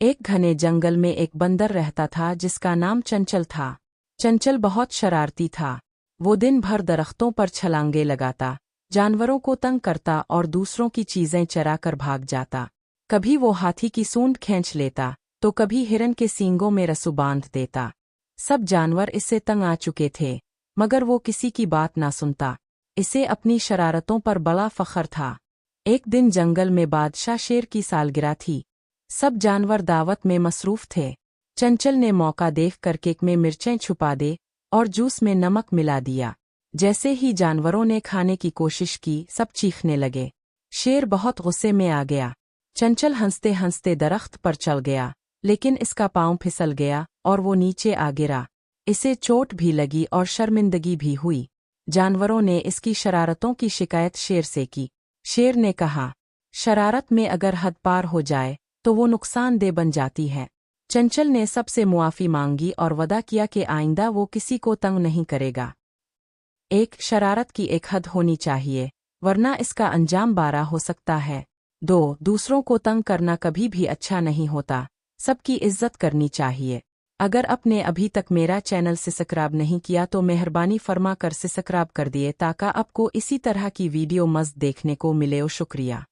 एक घने जंगल में एक बंदर रहता था जिसका नाम चंचल था। चंचल बहुत शरारती था। वो दिन भर दरख्तों पर छलांगे लगाता, जानवरों को तंग करता और दूसरों की चीजें चरा कर भाग जाता। कभी वो हाथी की सूंड खींच लेता तो कभी हिरन के सींगों में रस्सू बांध देता। सब जानवर इससे तंग आ चुके थे, मगर वो किसी की बात ना सुनता। इसे अपनी शरारतों पर बड़ा फख्र था। एक दिन जंगल में बादशाह शेर की सालगिरह थी। सब जानवर दावत में मसरूफ थे। चंचल ने मौका देखकर केक में मिर्चें छुपा दे और जूस में नमक मिला दिया। जैसे ही जानवरों ने खाने की कोशिश की, सब चीखने लगे। शेर बहुत गुस्से में आ गया। चंचल हंसते हंसते दरख्त पर चढ़ गया, लेकिन इसका पांव फिसल गया और वो नीचे आ गिरा। इसे चोट भी लगी और शर्मिंदगी भी हुई। जानवरों ने इसकी शरारतों की शिकायत शेर से की। शेर ने कहा, शरारत में अगर हद पार हो जाए तो वो नुकसानदेह बन जाती है। चंचल ने सबसे मुआफ़ी मांगी और वादा किया कि आइंदा वो किसी को तंग नहीं करेगा। एक, शरारत की एक हद होनी चाहिए, वरना इसका अंजाम बारा हो सकता है। 2, दूसरों को तंग करना कभी भी अच्छा नहीं होता, सबकी इज्जत करनी चाहिए। अगर आपने अभी तक मेरा चैनल सब्सक्राइब नहीं किया तो मेहरबानी फरमा कर सब्सक्राइब कर दिए ताकि आपको इसी तरह की वीडियो मज़ीद देखने को मिले। शुक्रिया।